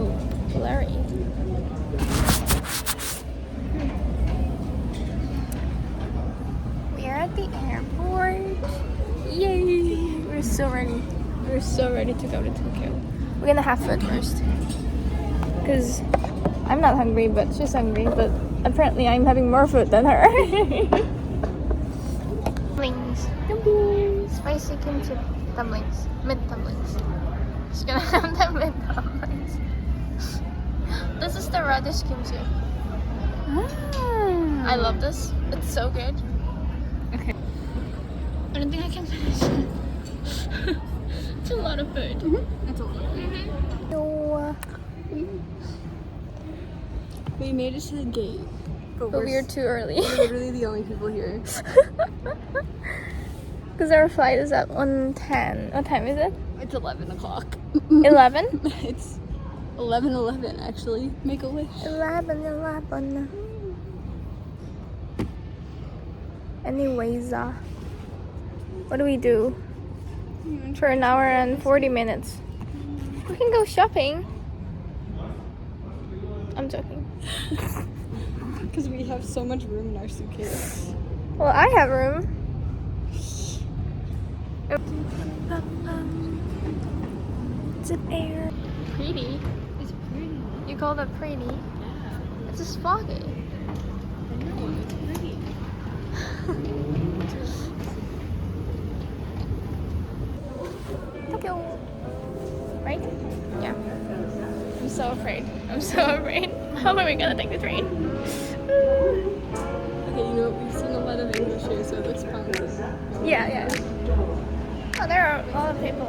so blurry. We are at the airport. Yay! We're so ready. We're so ready to go to Tokyo. We're gonna have food first. Because I'm not hungry, but she's hungry. But apparently I'm having more food than her. Dumplings. Dumplings. Spicy kimchi dumplings. Mint dumplings. She's gonna have the mint dumplings. This is the radish kimchi. I love this. It's so good. Okay. I don't think I can finish it. It's a lot of food. That's a lot. We made it to the gate, But we're too early. We're literally the only people here. Because our flight is at 1:10. What time is it? It's 11 o'clock. 11? It's 11:11 actually. Make a wish. 11. Anyways, what do we do for an hour and 40 minutes? We can go shopping. I'm joking. Because we have so much room in our suitcase. Well, I have room. Zip air. Pretty. It's pretty. You call that pretty? Yeah. It's just foggy. I know, it's pretty. Tokyo. Right? Yeah. I'm so afraid. I'm so afraid. How are we gonna take the train? Okay, you know what? We've seen a lot of English here, so it looks promising. Yeah. Oh, there are a lot of people.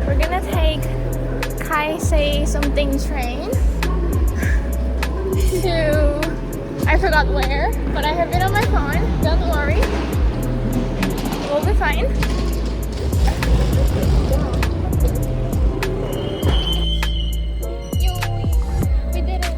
We're gonna take Kaisei something train to I forgot where, but I have it on my phone. Don't worry. We'll be fine. We did it.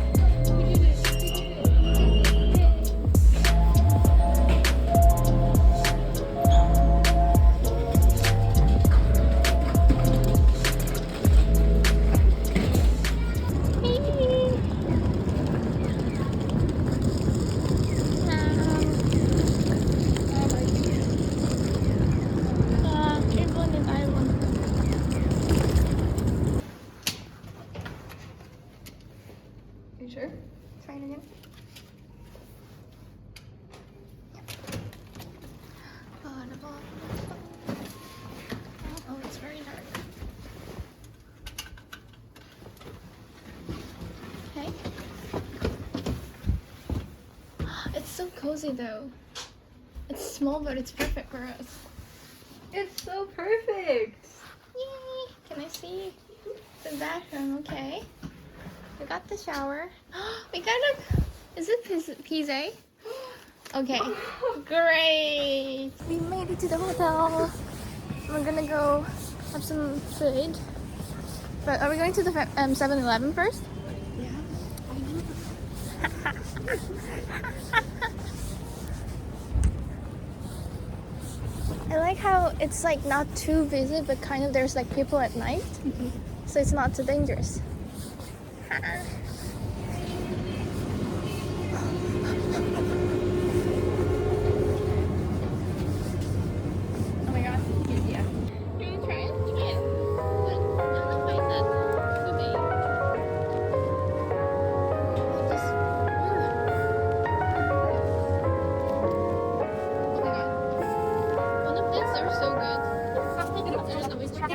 You sure? Try it again. Oh, it's very dark. Okay. It's so cozy though. It's small, but it's perfect for us. It's so perfect! Yay! Can I see the bathroom? Okay. We got the shower. We got a... Is it Pizza? Okay. Great! We made it to the hotel. We're gonna go have some food. But are we going to the 7-Eleven first? Yeah. I like how it's like not too busy, but kind of there's like people at night. So it's not too dangerous. Oh my god. Yeah. Can you try it? Try it. Look, how is that? Today. Just... Oh my god. One of these are so good. There's no way to try.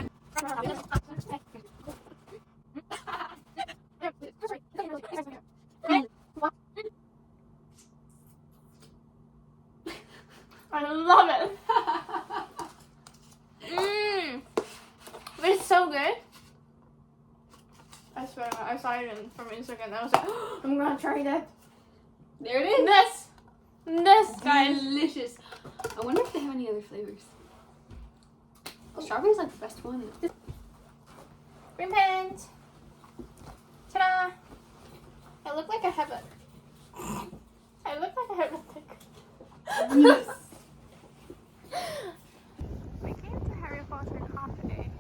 I love it. But it's so good. I swear, I saw it from Instagram and I was like, oh, I'm gonna try that. There it is! This guys. Delicious. I wonder if they have any other flavors. Strawberry's like the best one. Green pants. Ta-da! I look like I have a... I look like I have a tick. Yes. We came to Harry Potter Cafe.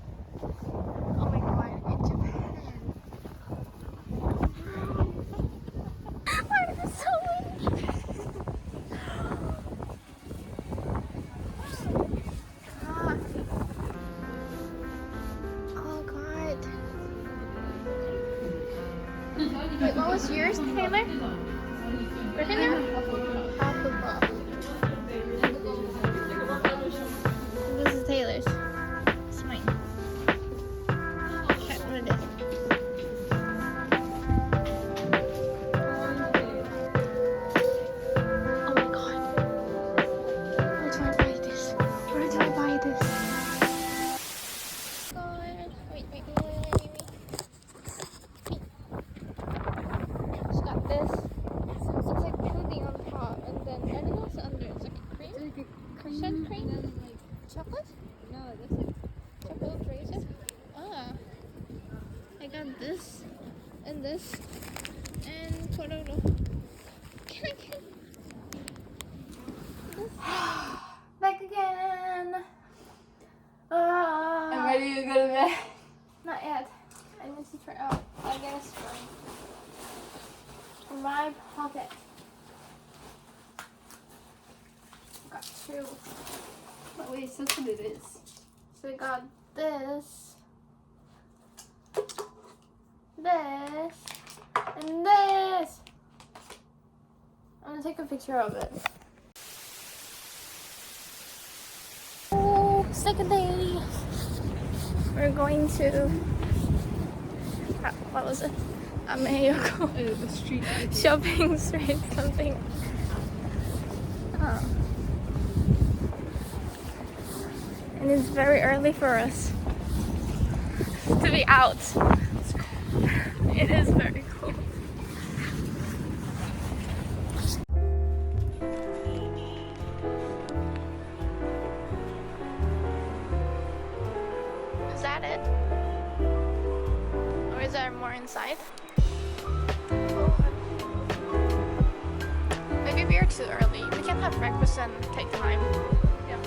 Wait, what was yours, Taylor? Right here? Hufflepuff. This is Taylor's. It's mine. Okay, what it is? Oh my god. Where do I buy this? Where do I buy this? God. Wait. She got this. It's like pudding on top, and then I don't know what's under. It's like cream? Cushion cream? Chocolate? No, that's like Chocolate raisin? Ah. I got this, and this, and Kororo. Can I get this? Back again! And where do you go to bed? Not yet. I need to try out. I guess from my pocket. Got two. But wait, so that's what it is. So we got this, and this. I'm gonna take a picture of it. Oh, second day. We're going to, what was it? Ameyoko The street. shopping street something. Oh. And it's very early for us to be out. It is very cool. Is that it? Or is there more inside? Maybe we are too early. We can have breakfast and take time. Yeah.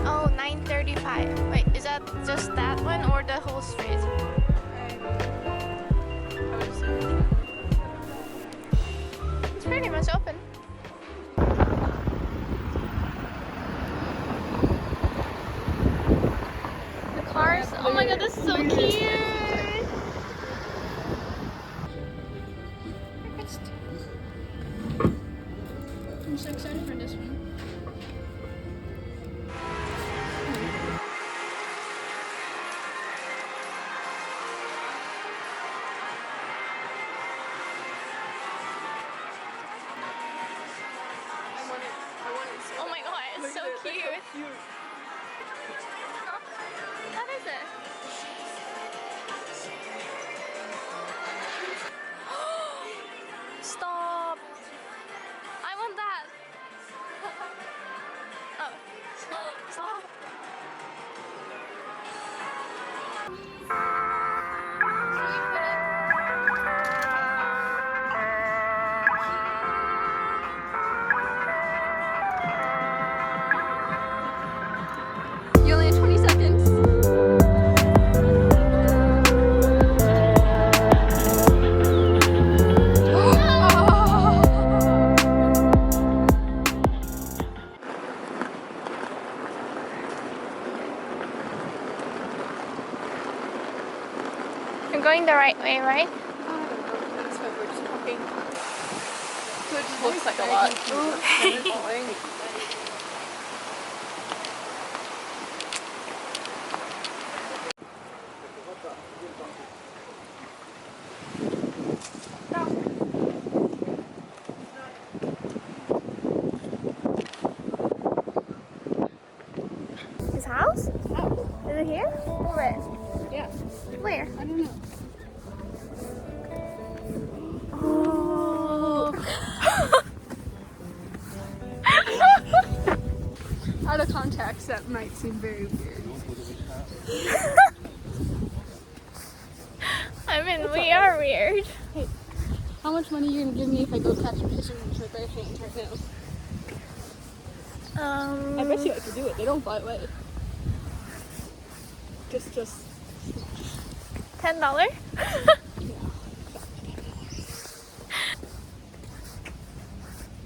Oh, 9:35. Wait, is that just that one or the whole street? It's pretty much open. The cars. Oh my god, this is so cute. I'm so excited for this one. Oh my god, it's so cute. What is it? Stop! I want that. Oh, stop! You only have 20 seconds. You're going the right way, right? That's why we're just walking. So it just looks like a lot. His house? Oh, Is it here? Or where? yeah. Where? I don't know. Oh. Out of context, that might seem very weird. I mean, we are weird. Hey, how much money are you gonna give me if I go catch a pigeon with my bare hands right now? I bet you I could do it. They don't bite away. Just $10?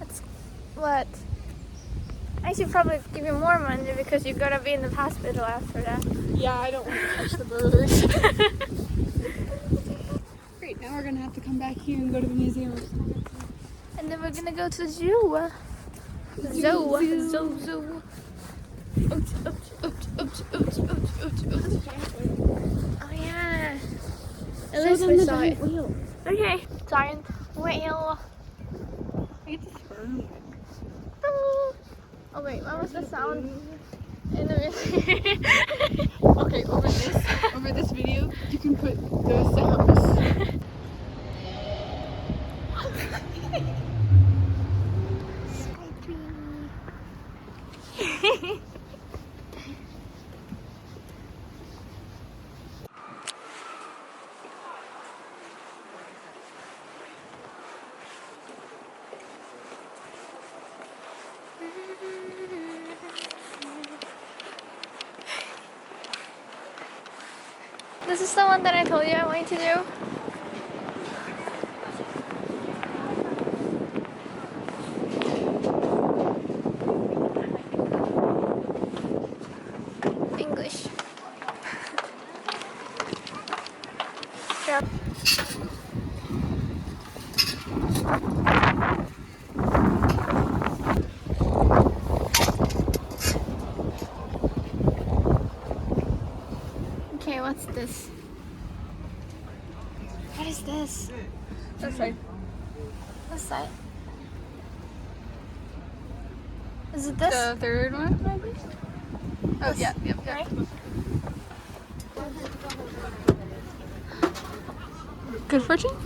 That's what? I should probably give you more money because you gotta be in the hospital after that. Yeah, I don't want to touch the birds. Great, now we're gonna have to come back here and go to the museum. And then we're gonna go to the zoo. Zoo. Oh yeah. Elizabeth saw it. Wheel. Okay. Giant whale. I get the sperm. Oh wait, what was the sound in the music? Okay, over this video, you can put those sounds. This is the one that I told you I wanted to do. English. Yeah. Okay, what's this? What is this? That's right. This side. Is it this? The third one, maybe? Oh, This, yeah. right? Good fortune?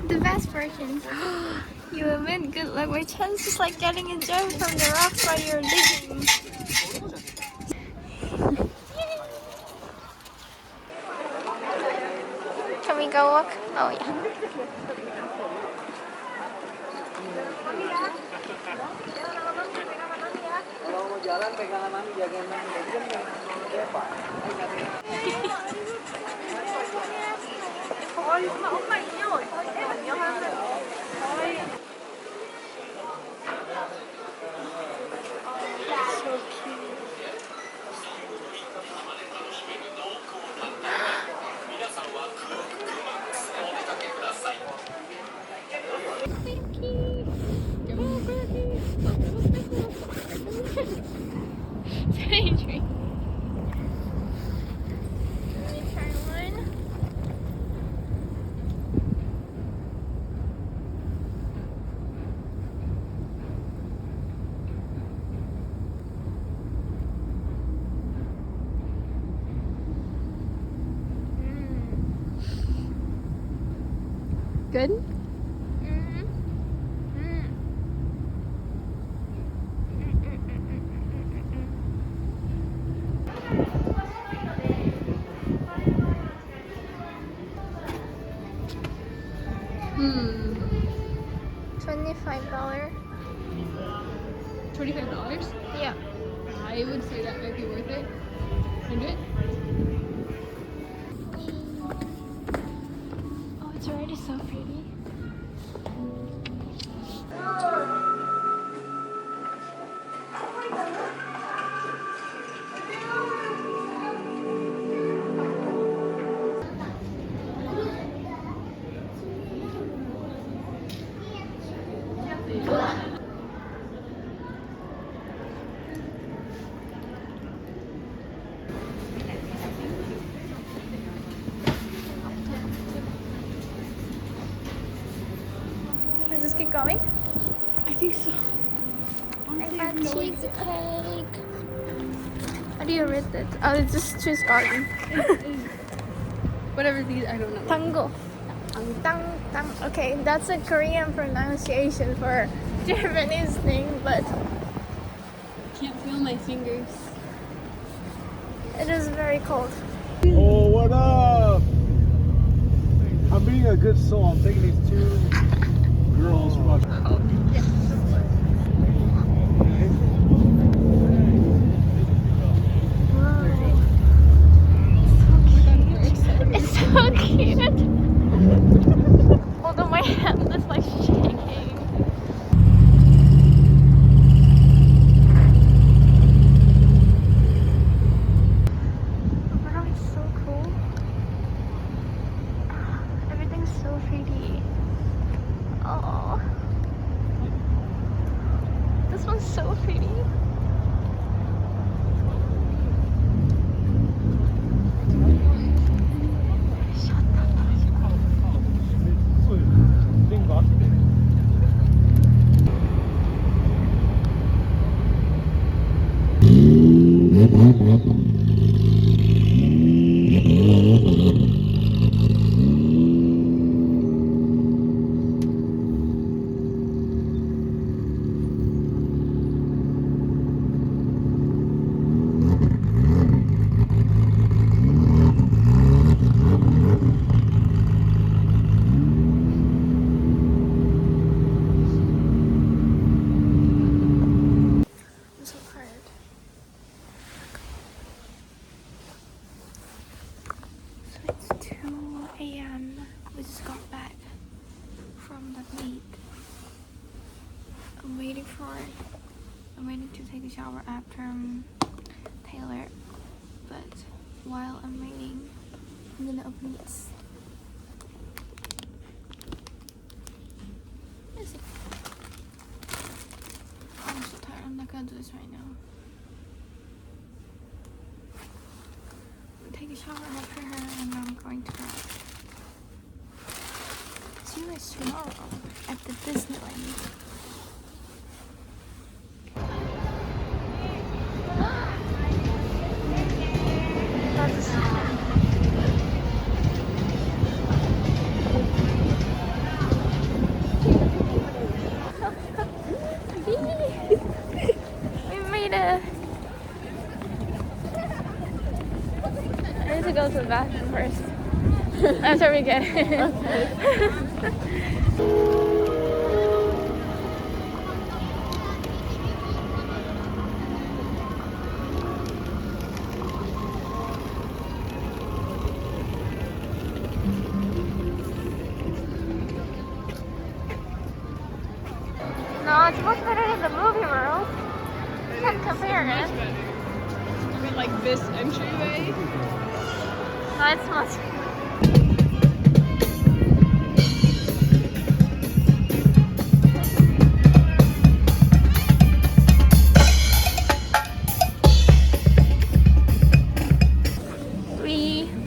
The best version. You win. Good luck. My chance is like getting a gem from the rocks while you're digging. Can we go walk? Oh yeah. So cute. Daydream. Let me try one. Good? $25. $25? Yeah. I would say that might be worth it. Can do it? Oh, it's already so pretty. Let's just keep going. I think so. I got cheesecake. How do you read it? Oh, it's just choose garden. Whatever these, I don't know. Tango. Tang, tang. Okay, that's a Korean pronunciation for Japanese thing, but Can't feel my fingers. it is very cold. Oh, what up? I'm being a good soul. I'm taking these two girls from It's so cute. Although my hand is like shaking. I'm so tired. So it's 2 a.m. We just got back from the meet. I'm waiting to take a shower after Taylor. But while I'm waiting, I'm gonna open this. Let's see. I'm so tired. I'm not gonna do this right now. Take a shower after her and then I'm going to bed. See you guys tomorrow at the Disneyland. We made it. I need to go to the bathroom first. After we get it. No, it's much better than the movie world. Can't compare it. I mean, like this entryway. No, it's much.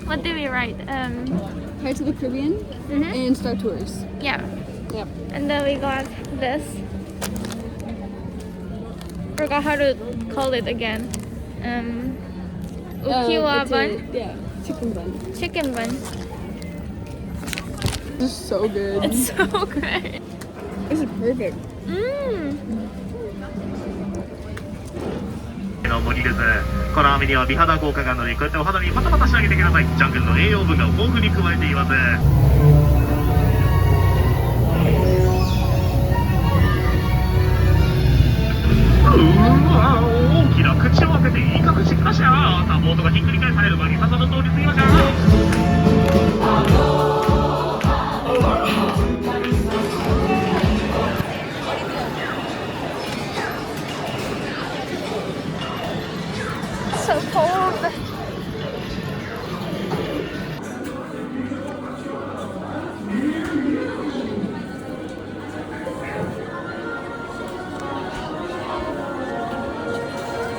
What did we write? Pirates of the Caribbean and Star Tours. Yeah. Yep. And then we got this. Forgot how to call it again. Ukiwa bun. Yeah, chicken bun. Chicken bun. This is so good. It's so good. This is perfect. Mmm. の森です。この飴には美肌効果があるので、こうやってお肌にパタパタしてあげてください。ジャングルの栄養分が豊富に加えています。大きな口を開けていいか口くだしゃ。サポートがひっくり返される前にさっさと通り過ぎましょう。So cold.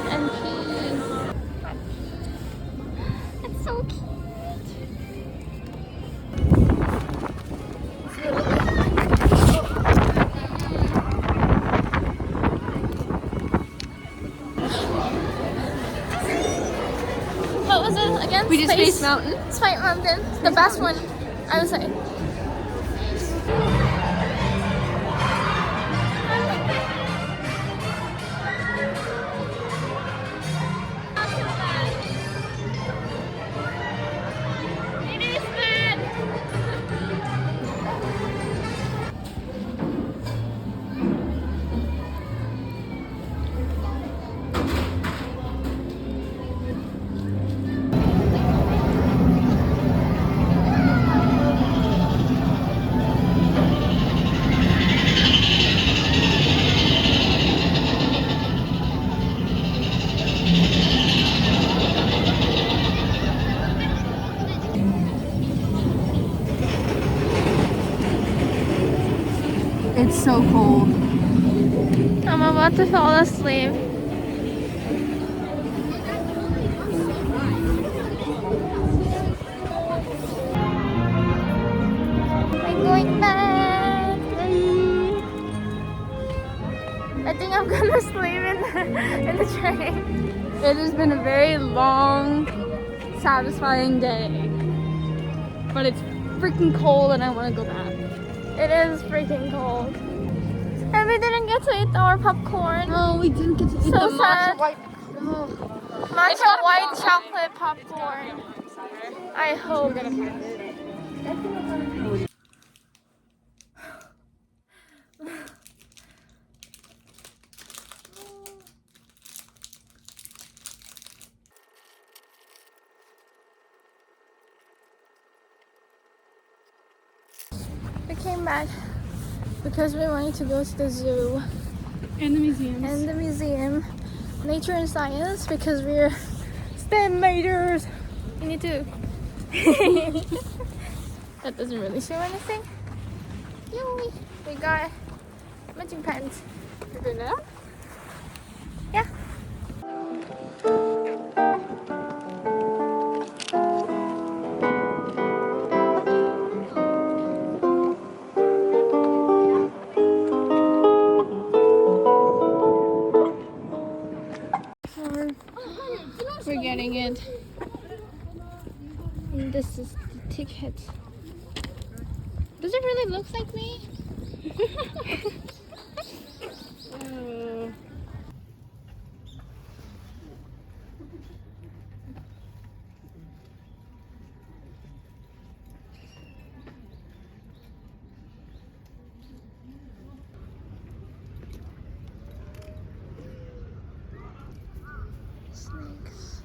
And it's so cute. What was it again? We did Space Mountain. Space Mountain. The best one, I would say. It is bad. It's so cold. I'm about to fall asleep. I'm going back. I think I'm gonna sleep in the train. It has been a very long, satisfying day. But it's freaking cold and I want to go back. It is freaking cold. And we didn't get to eat our popcorn. Oh, we didn't get to eat So the sad. matcha white. Matcha white chocolate popcorn. I hope. We came back because we wanted to go to the zoo And the museums. and the museum, nature and science, because we're STEM majors. You need to. That doesn't really show anything. Yay! We got matching pants. You're good now? Yeah. We're getting it. And this is the ticket. Does it really look like me? Snakes.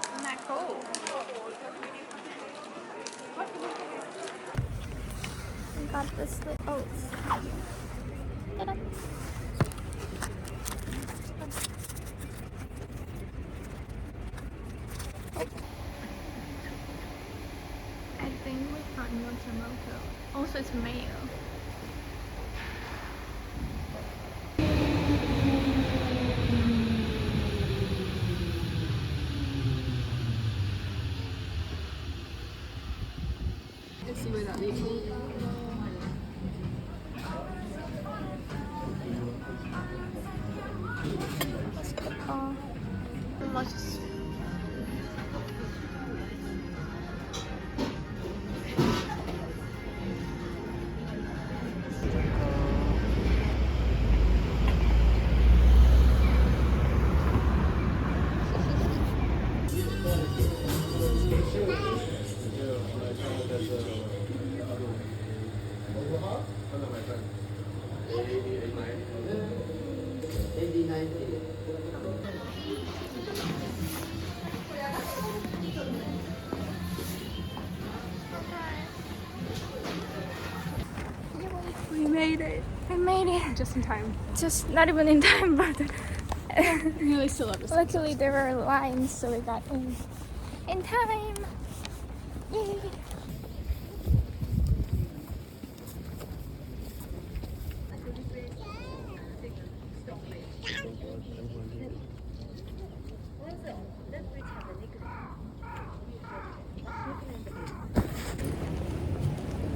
Isn't that cool? We got this little. Oh. Ta-da. I think we found your tomato. Also, it's mayo. Let's see where that leads me. Let's We made it. We made it. Just in time. Just not even in time, but Really still love us. luckily there were lines, so we got in time. Yay!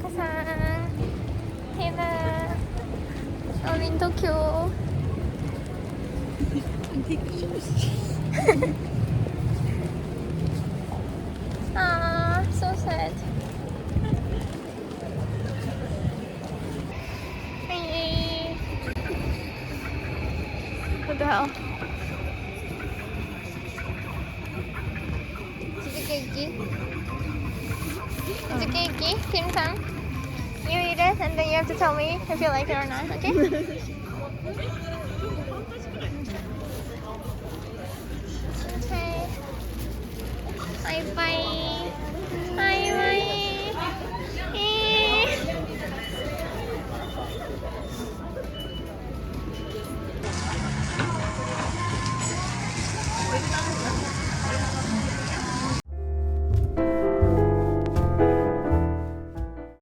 가상 해나 in Tokyo. Ah, so sad. Hey. What the hell? Tsuzuki, Tim-san. You eat it and then you have to tell me if you like it or not, okay? Okay. Bye bye.